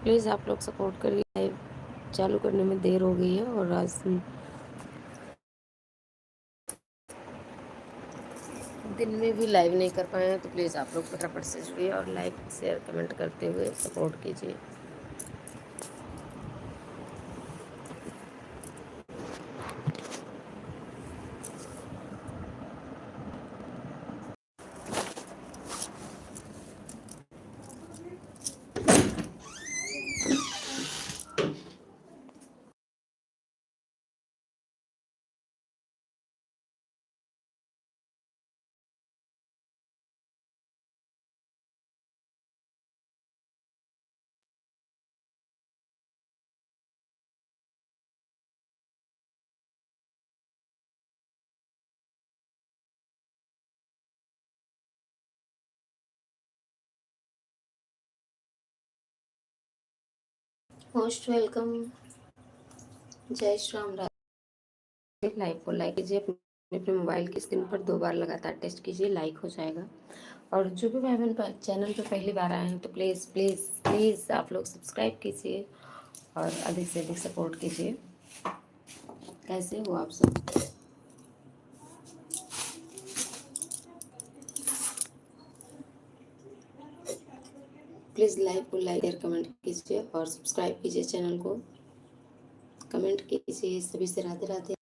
Please आप लोग support करिए। लाइव चालू करने में देर हो गई है और आज दिन में भी लाइव नहीं कर पाए हैं, तो प्लीज़ आप लोग फटाफट से जुड़िए और लाइक शेयर कमेंट करते हुए सपोर्ट कीजिए। Most welcome. जय श्री राम। लाइव को लाइक कीजिए, अपने अपने मोबाइल की स्क्रीन पर 2 बार लगातार टेस्ट कीजिए, लाइक हो जाएगा। और जो भी भाई बहन चैनल पर पहली बार आए हैं तो प्लीज़ प्लीज़ प्लीज़ आप लोग सब्सक्राइब कीजिए और अधिक से अधिक सपोर्ट कीजिए। कैसे हो आप सब? प्लीज़ लाइव को लाइक और कमेंट कीजिए और सब्सक्राइब कीजिए चैनल को। कमेंट कीजिए। सभी से Radhe Radhe.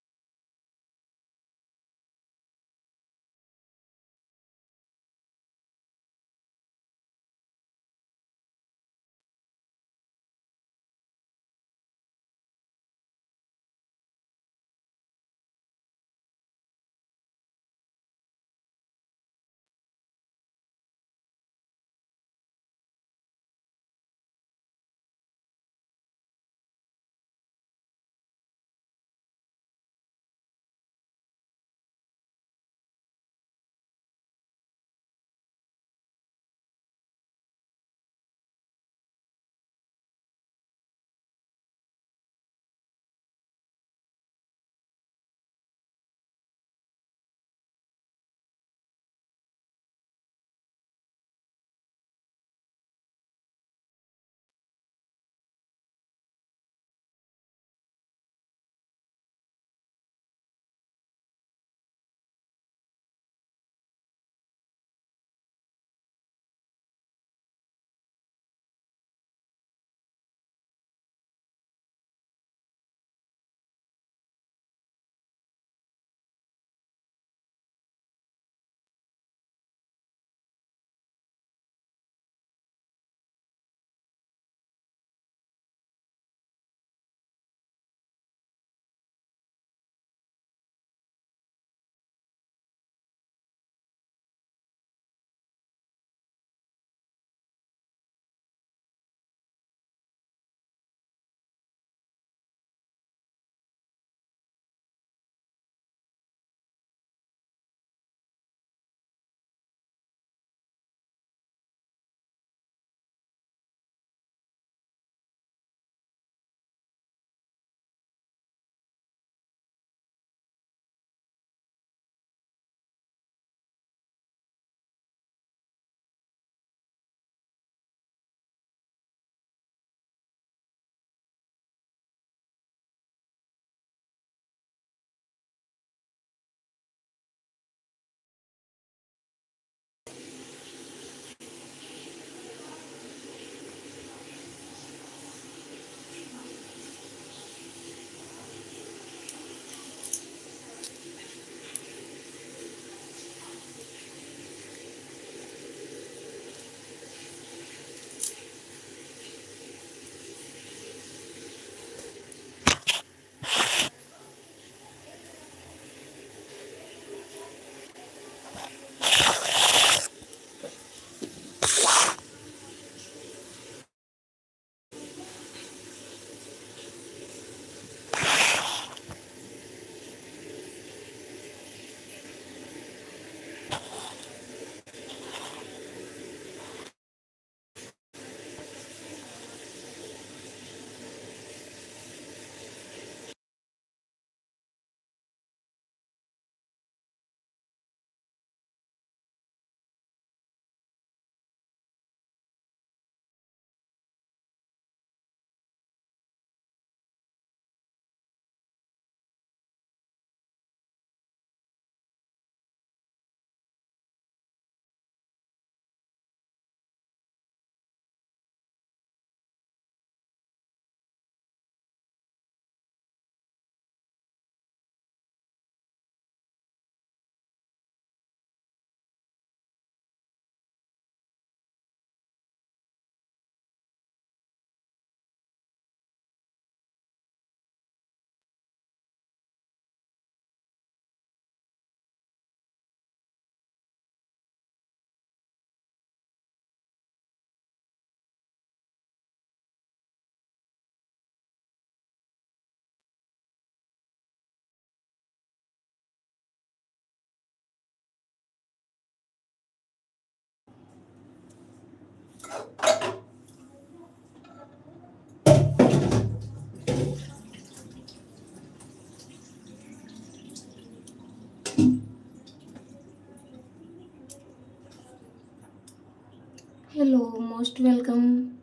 Hello, most welcome.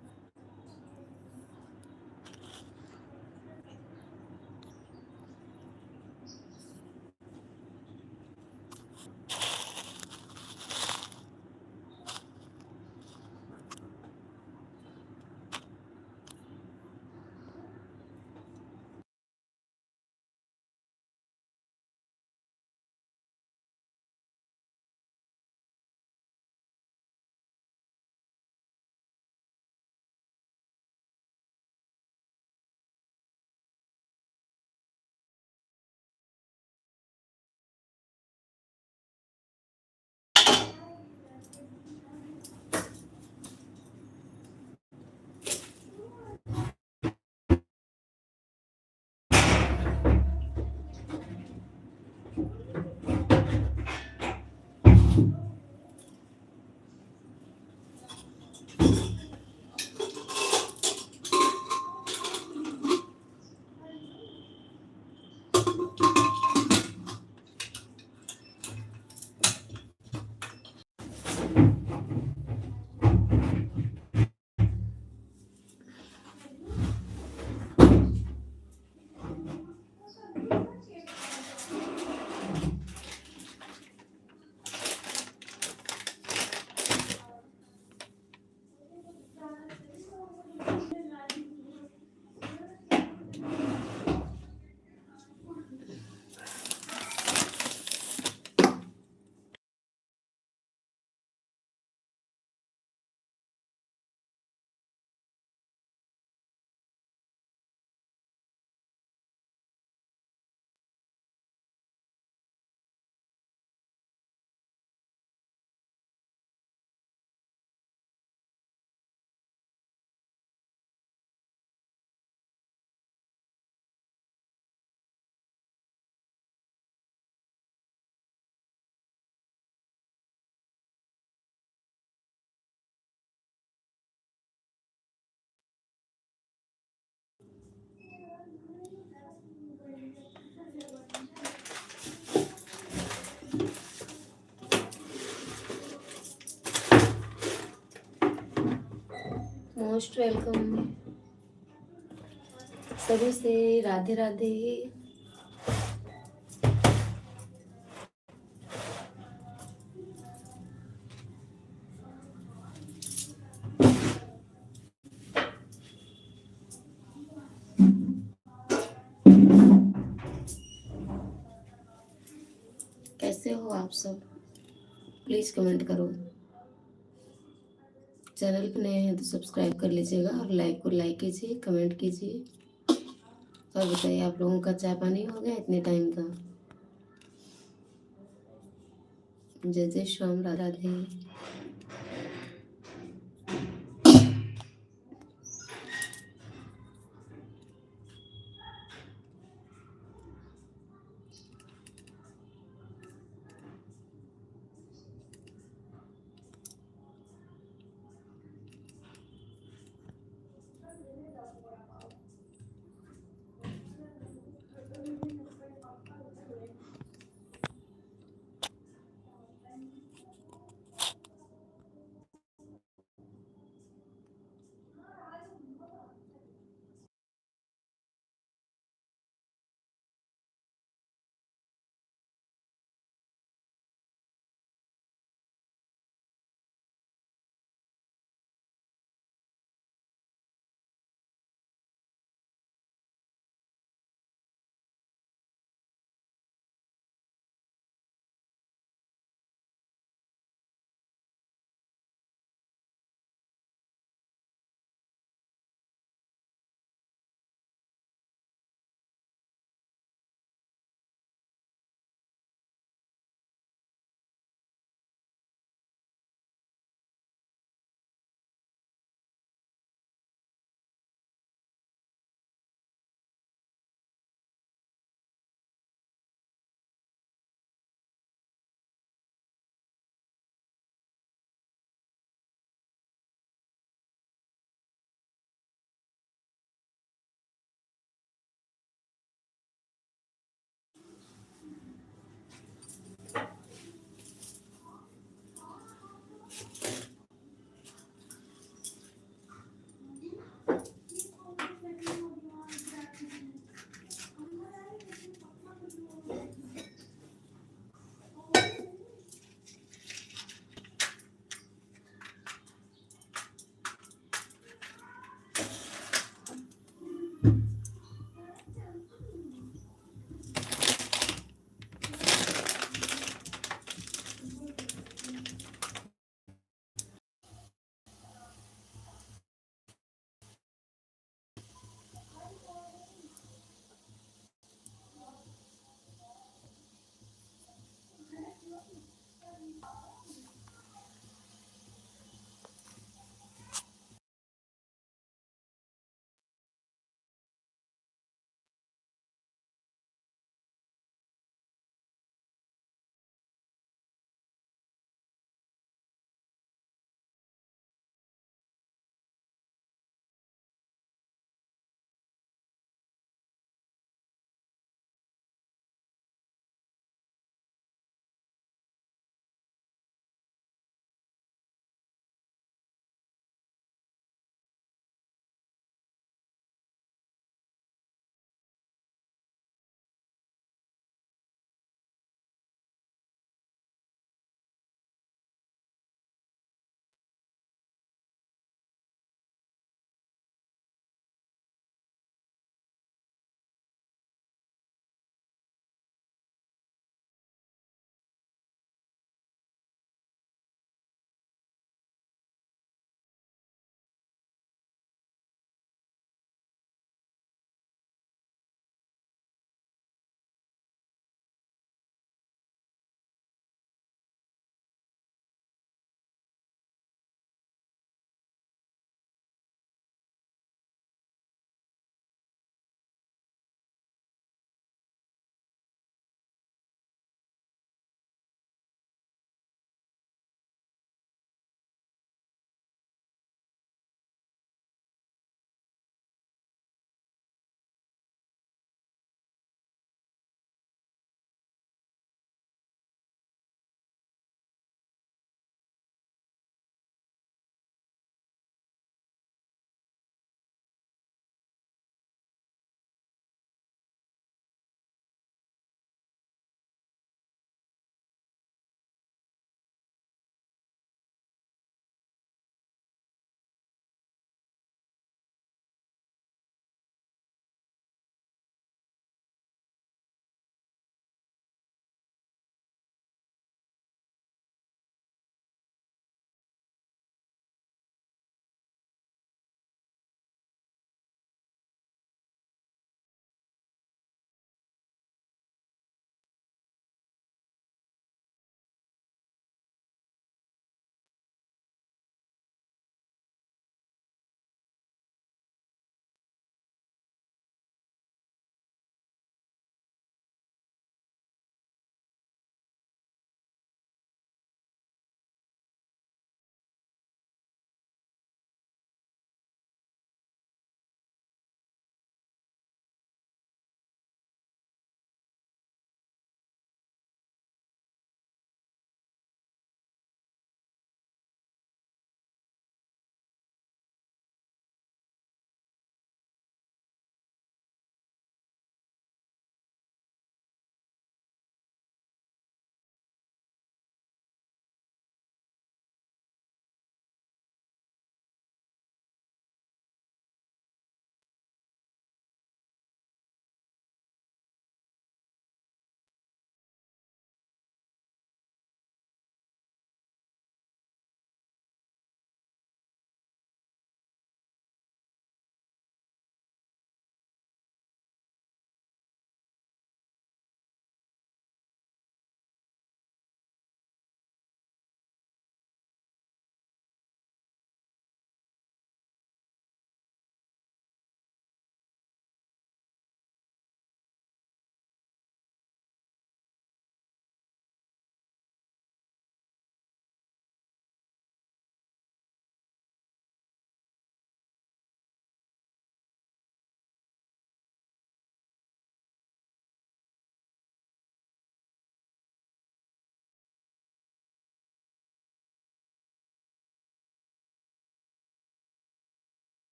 Most welcome. सभी से राधे राधे. कैसे हो आप सब? प्लीज कमेंट करो. चैनल पे नए हैं तो सब्सक्राइब कर लीजिएगा और लाइक को लाइक कीजिए, कमेंट कीजिए. और बताइए आप लोगों का चाय पानी हो गया इतने टाइम का? जय जय श्याम राधे.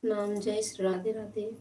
नाम। जय श्री राधे राधे।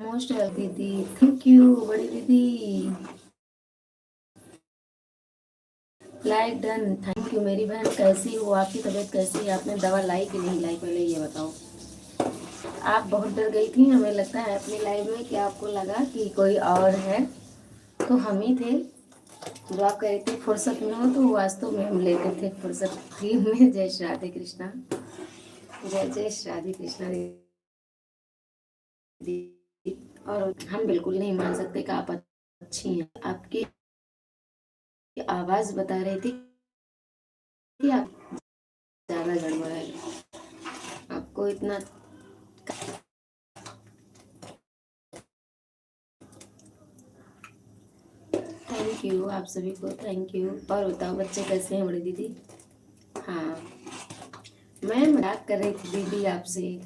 मोस्ट वेलकम दीदी, थैंक यू बड़ी दीदी। Like done, thank you. मेरी बहन कैसी हो, आपकी तबीयत कैसी है? आपने दवा लाई कि नहीं लाई, पहले ये बताओ। आप बहुत डर गई थी हमें लगता है अपनी लाइफ में, कि आपको लगा कि कोई और है, तो हम ही थे। जो आप कह रही थी फुर्सत में हो, तो वास्तव में हम लेते थे फुर्सत फ्री में। जय श्री राधे कृष्णा। जय जय श्री राधे कृष्णा दीदी। और हम बिल्कुल नहीं मान सकते कि आप अच्छी हैं। आपकी आवाज बता रही थी कि आप ज्यादा गड़बड़ है। आपको इतना थैंक यू, आप सभी को थैंक यू। और बताओ बच्चे कैसे हैं बड़ी दीदी? हाँ, मैं मजाक कर रही थी दीदी आपसे।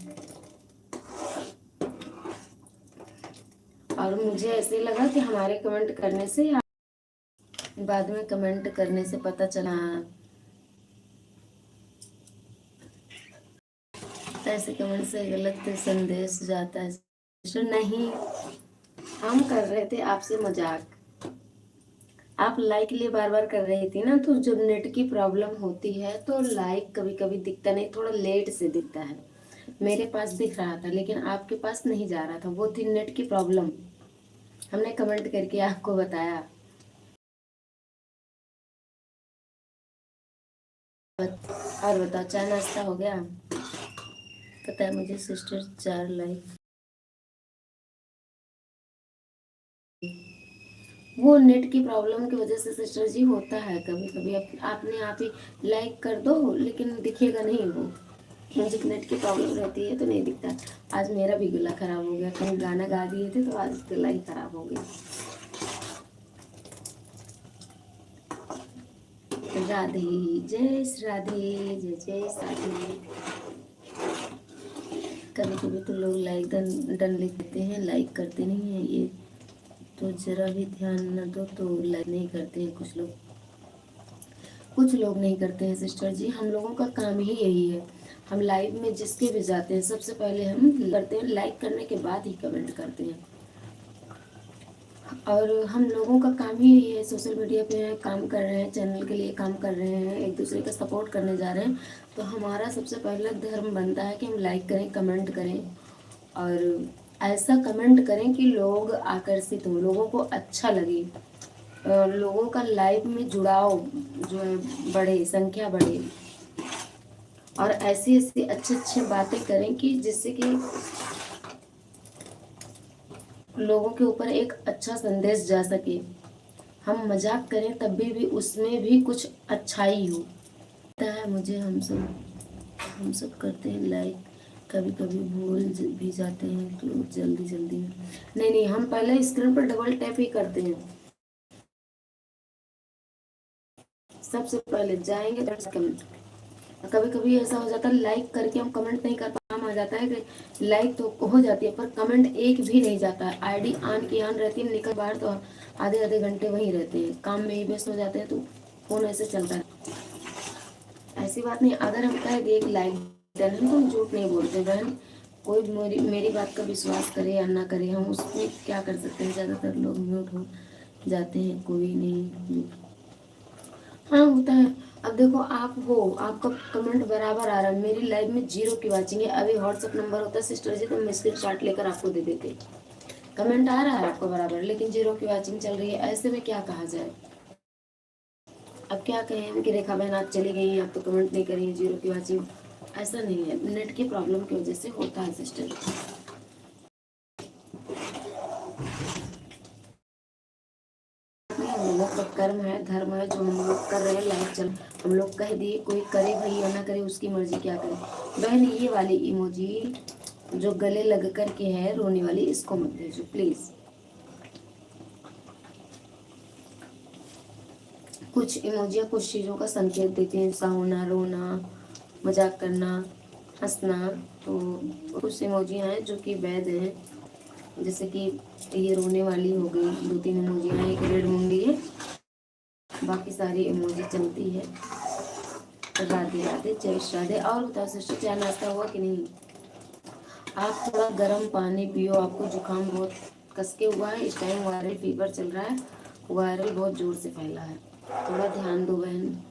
और मुझे ऐसे लगा कि हमारे कमेंट करने से, बाद में कमेंट करने से पता चला ऐसे कमेंट से गलत संदेश जाता है। तो नहीं, हम कर रहे थे आपसे मजाक। आप लाइक लिए बार बार कर रही थी ना, तो जब नेट की प्रॉब्लम होती है तो लाइक कभी कभी दिखता नहीं, थोड़ा लेट से दिखता है। मेरे पास दिख रहा था लेकिन आपके पास नहीं जा रहा था, वो थी नेट की प्रॉब्लम। हमने कमेंट करके आपको बताया। और बताओ, चाय नाश्ता हो गया? पता है मुझे सिस्टर, 4 लाइक। वो नेट की प्रॉब्लम की वजह से सिस्टर जी होता है कभी कभी। आपने आप ही लाइक कर दो लेकिन दिखेगा नहीं वो। मुझे नेट की प्रॉब्लम रहती है तो नहीं दिखता। आज मेरा भी गला खराब हो गया, कहीं गाना गा दिए थे तो आज गला ही खराब हो गया। राधे, जय श्री राधे, जय जय राधे। कभी कभी तो लोग लाइक डन डन लिख देते हैं, लाइक करते नहीं है। ये तो जरा भी ध्यान न दो तो लाइक नहीं करते हैं कुछ लोग। कुछ लोग नहीं करते हैं सिस्टर जी, हम लोगों का काम ही यही है। हम लाइव में जिसके भी जाते हैं सबसे पहले हम करते हैं लाइक, करने के बाद ही कमेंट करते हैं। और हम लोगों का काम ही यही है, सोशल मीडिया पे काम कर रहे हैं, चैनल के लिए काम कर रहे हैं, एक दूसरे का सपोर्ट करने जा रहे हैं। तो हमारा सबसे पहला धर्म बनता है कि हम लाइक करें, कमेंट करें। और ऐसा कमेंट करें कि लोग आकर्षित हों, लोगों को अच्छा लगे, लोगों का लाइफ में जुड़ाव जो है बढ़े, संख्या बढ़े। और ऐसी ऐसी अच्छी अच्छी बातें करें कि जिससे कि लोगों के ऊपर एक अच्छा संदेश जा सके। हम मजाक करें तब भी उसमें भी कुछ अच्छाई हो। पता है मुझे, हम सब करते हैं लाइक, कभी कभी भूल भी जाते हैं तो जल्दी जल्दी में। नहीं नहीं, हम पहले स्क्रीन पर डबल टैप ही करते हैं। सबसे पहले जाएंगे तो कमेंट। कभी कभी ऐसा हो जाता है लाइक करके हम कमेंट नहीं कर पाते, आ जाता है कि लाइक तो हो जाती है पर कमेंट एक भी नहीं जाता है। आईडी ऑन की ऑन रहती है, निकल बाहर तो आधे आधे घंटे वहीं रहते हैं, काम में ही व्यस्त हो जाते हैं, तो फोन ऐसे चलता है। ऐसी बात नहीं, अगर हम कह दिए कि लाइक डन है तो हम झूठ नहीं बोलते बहन। कोई मेरी बात का विश्वास करे या ना करे, हम उसमें क्या कर सकते हैं। ज़्यादातर लोग म्यूट हो जाते हैं, कोई नहीं। हाँ होता है। अब देखो, आप हो, आपका कमेंट बराबर आ रहा है, मेरी लाइव में 0 की वाचिंग है। अभी व्हाट्सअप नंबर होता सिस्टर जी तो मैं स्क्रीन शॉट लेकर आपको दे देते। कमेंट आ रहा है आपको बराबर, लेकिन 0 की वाचिंग चल रही है, ऐसे में क्या कहा जाए। अब क्या कहें कि रेखा बहन आप चली गई, आप तो कमेंट नहीं करी, जीरो की वाचिंग। ऐसा नहीं है, नेट की प्रॉब्लम की वजह से होता है सिस्टर। हम लोग का कर्म है, धर्म है, जो हम लोग कर रहे हैं, लाइफ चल, हम लोग कह दिए, कोई करे भाई या ना करे, उसकी मर्जी, क्या करे। बहन ये वाली इमोजी जो गले लग कर के है रोने वाली, इसको मत भेजो प्लीज। कुछ इमोजियाँ कुछ चीज़ों का संकेत देती हैं, हंसाना, रोना, मजाक करना, हंसना। तो कुछ इमोजियाँ हैं जो कि वैध हैं, जैसे कि ये रोने वाली हो गई, 2-3 इमोजियाँ हैं, एक रेड मुंडी है, बाकी सारी इमोजी चलती है। राधे राधे, जय श्री राधे। और बताओ सिस्टर, चाय नाश्ता हुआ कि नहीं? आप थोड़ा गर्म पानी पियो, आपको जुकाम बहुत कस के हुआ है, इस टाइम वायरल फीवर चल रहा है, वायरल बहुत जोर से फैला है, थोड़ा ध्यान दो बहन।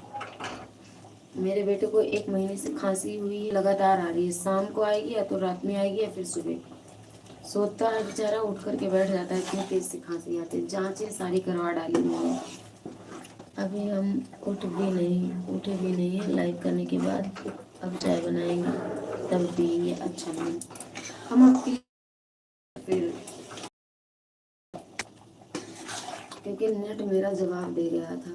मेरे बेटे को 1 महीने से खांसी हुई है, लगातार आ रही है, शाम को आएगी या तो रात में आएगी या फिर सुबह। सोता है बेचारा, उठ करके बैठ जाता है, इतनी तेज से खांसी आती है। जांचें सारी करवा डाली मैंने, अभी हम उठे भी नहीं है। लाइव करने के बाद अब चाय बनाएंगे, तब पियेंगे। अच्छा नहीं, हम अब पी फिर, क्योंकि नेट मेरा जवाब दे गया था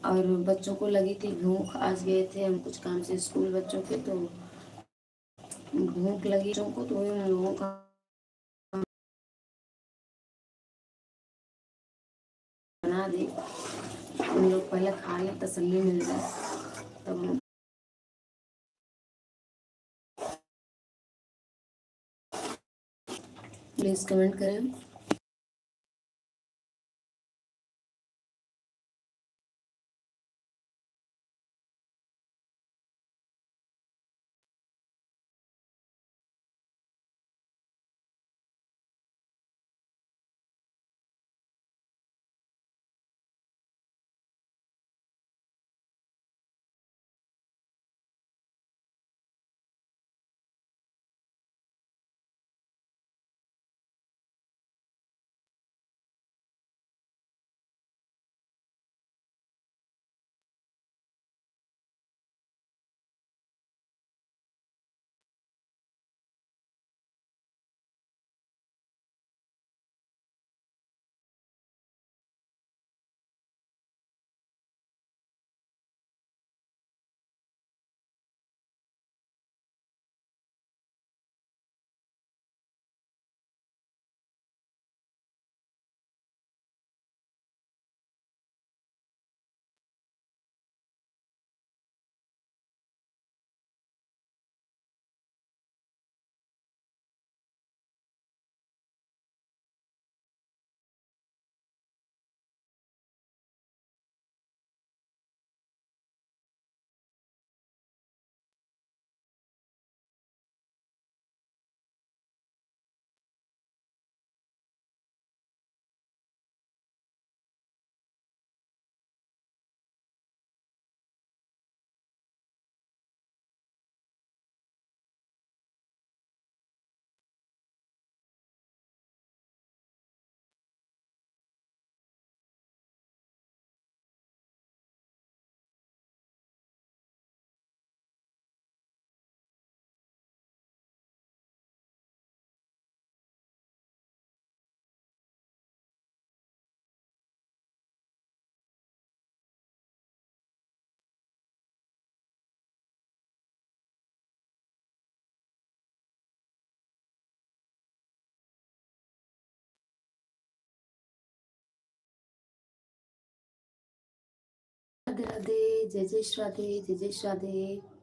और बच्चों को लगी थी भूख। आज गए थे हम कुछ काम से स्कूल बच्चों के, तो भूख लगी बच्चों को, तो उन लोगों का बना दे, उन लोग पहले खा लें, तसल्ली मिल जाए, तब हम। प्लीज़ कमेंट करें। राधे राधे, जय जय श्री राधे, जय जय श्री राधे।